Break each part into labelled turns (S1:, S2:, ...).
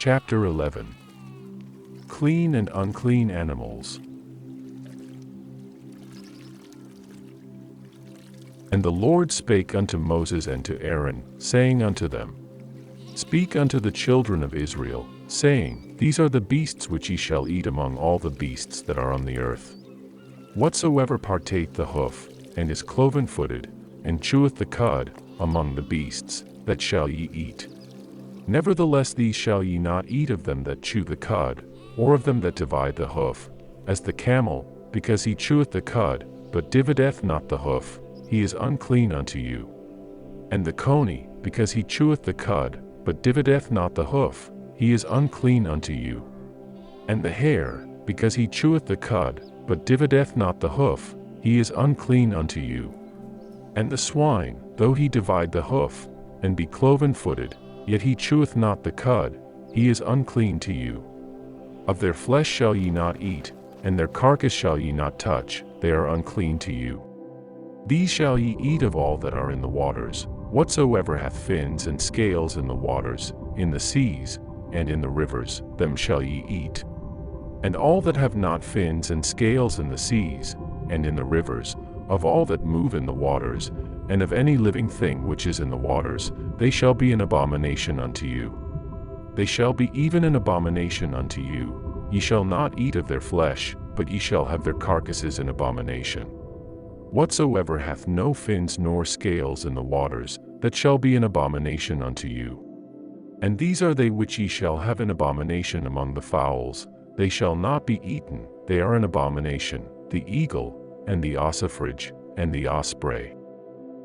S1: Chapter 11. Clean and unclean animals. And the Lord spake unto Moses and to Aaron, saying unto them, Speak unto the children of Israel, saying, These are the beasts which ye shall eat among all the beasts that are on the earth. Whatsoever partake the hoof, and is cloven-footed, and cheweth the cud, among the beasts, that shall ye eat. Nevertheless these shall ye not eat of them that chew the cud, or of them that divide the hoof, as the camel, because he cheweth the cud, but divideth not the hoof, he is unclean unto you. And the coney, because he cheweth the cud, but divideth not the hoof, he is unclean unto you. And the hare, because he cheweth the cud, but divideth not the hoof, he is unclean unto you. And the swine, though he divide the hoof, and be cloven-footed, yet he cheweth not the cud, he is unclean to you. Of their flesh shall ye not eat, and their carcass shall ye not touch, they are unclean to you. These shall ye eat of all that are in the waters, whatsoever hath fins and scales in the waters, in the seas, and in the rivers, them shall ye eat. And all that have not fins and scales in the seas, and in the rivers, of all that move in the waters, and of any living thing which is in the waters, they shall be an abomination unto you. They shall be even an abomination unto you. Ye shall not eat of their flesh, but ye shall have their carcasses in abomination. Whatsoever hath no fins nor scales in the waters, that shall be an abomination unto you. And these are they which ye shall have an abomination among the fowls, they shall not be eaten, they are an abomination, the eagle, and the ossifrage, and the osprey,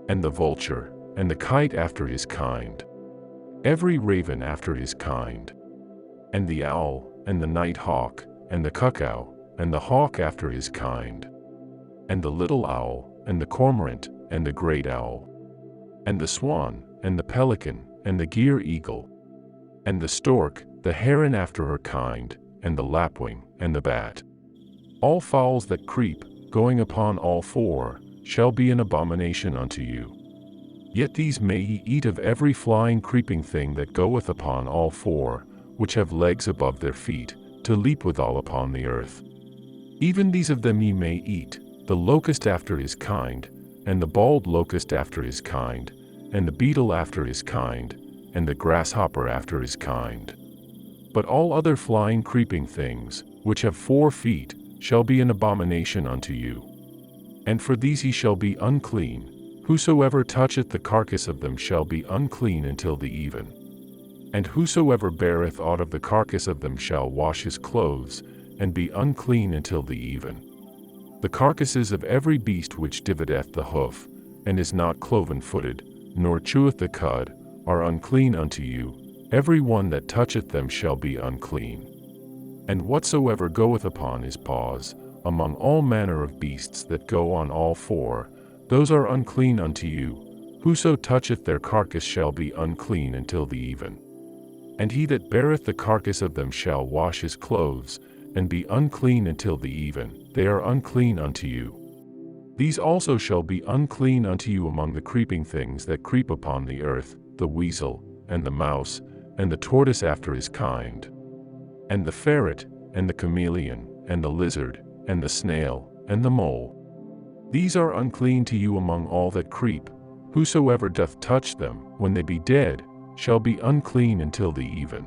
S1: and the vulture, and the kite after his kind, every raven after his kind, and the owl, and the night hawk, and the cuckoo, and the hawk after his kind, and the little owl, and the cormorant, and the great owl, and the swan, and the pelican, and the gier eagle, and the stork, the heron after her kind, and the lapwing, and the bat. All fowls that creep, going upon all four, shall be an abomination unto you. Yet these may ye eat of every flying creeping thing that goeth upon all four, which have legs above their feet, to leap withal upon the earth. Even these of them ye may eat, the locust after his kind, and the bald locust after his kind, and the beetle after his kind, and the grasshopper after his kind. But all other flying creeping things, which have 4 feet, shall be an abomination unto you. And for these ye shall be unclean, whosoever toucheth the carcass of them shall be unclean until the even. And whosoever beareth aught of the carcass of them shall wash his clothes, and be unclean until the even. The carcasses of every beast which divideth the hoof, and is not cloven-footed, nor cheweth the cud, are unclean unto you, every one that toucheth them shall be unclean. And whatsoever goeth upon his paws, among all manner of beasts that go on all four, those are unclean unto you, whoso toucheth their carcass shall be unclean until the even. And he that beareth the carcass of them shall wash his clothes, and be unclean until the even, they are unclean unto you. These also shall be unclean unto you among the creeping things that creep upon the earth, the weasel, and the mouse, and the tortoise after his kind, and the ferret, and the chameleon, and the lizard, and the snail, and the mole. These are unclean to you among all that creep. Whosoever doth touch them, when they be dead, shall be unclean until the even.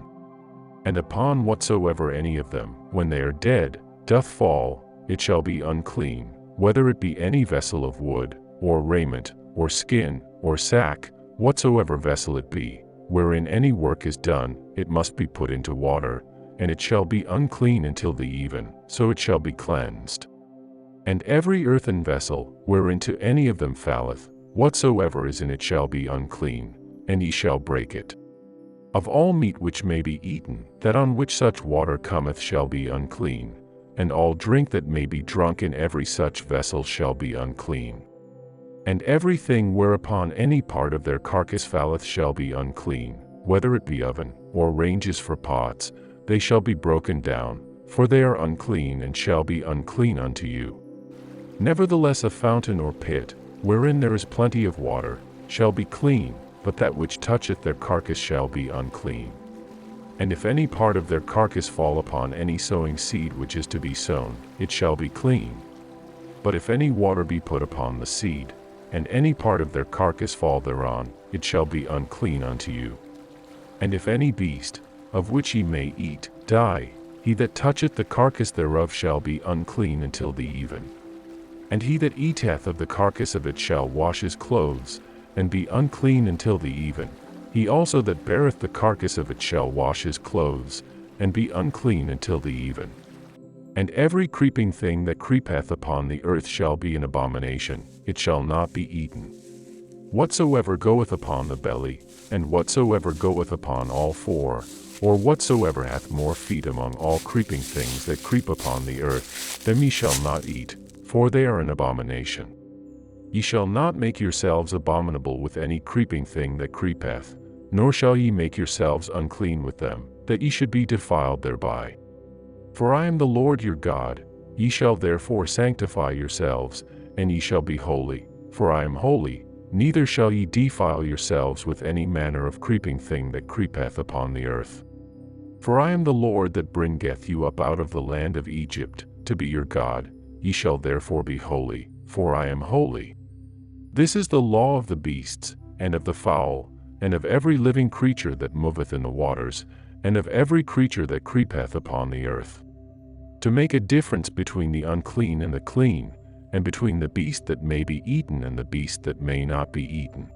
S1: And upon whatsoever any of them, when they are dead, doth fall, it shall be unclean, whether it be any vessel of wood, or raiment, or skin, or sack, whatsoever vessel it be, wherein any work is done, it must be put into water, and it shall be unclean until the even, so it shall be cleansed. And every earthen vessel, whereinto any of them falleth, whatsoever is in it shall be unclean, and ye shall break it. Of all meat which may be eaten, that on which such water cometh shall be unclean, and all drink that may be drunk in every such vessel shall be unclean. And everything whereupon any part of their carcass falleth shall be unclean, whether it be oven, or ranges for pots, they shall be broken down, for they are unclean and shall be unclean unto you. Nevertheless a fountain or pit, wherein there is plenty of water, shall be clean, but that which toucheth their carcass shall be unclean. And if any part of their carcass fall upon any sowing seed which is to be sown, it shall be clean. But if any water be put upon the seed, and any part of their carcass fall thereon, it shall be unclean unto you. And if any beast, of which ye may eat, die, he that toucheth the carcass thereof shall be unclean until the even. And he that eateth of the carcass of it shall wash his clothes, and be unclean until the even. He also that beareth the carcass of it shall wash his clothes, and be unclean until the even. And every creeping thing that creepeth upon the earth shall be an abomination, it shall not be eaten. Whatsoever goeth upon the belly, and whatsoever goeth upon all four, or whatsoever hath more feet among all creeping things that creep upon the earth, them ye shall not eat, for they are an abomination. Ye shall not make yourselves abominable with any creeping thing that creepeth, nor shall ye make yourselves unclean with them, that ye should be defiled thereby. For I am the Lord your God. Ye shall therefore sanctify yourselves, and ye shall be holy, for I am holy. Neither shall ye defile yourselves with any manner of creeping thing that creepeth upon the earth. For I am the Lord that bringeth you up out of the land of Egypt, to be your God. Ye shall therefore be holy, for I am holy. This is the law of the beasts, and of the fowl, and of every living creature that moveth in the waters, and of every creature that creepeth upon the earth. To make a difference between the unclean and the clean, and between the beast that may be eaten and the beast that may not be eaten.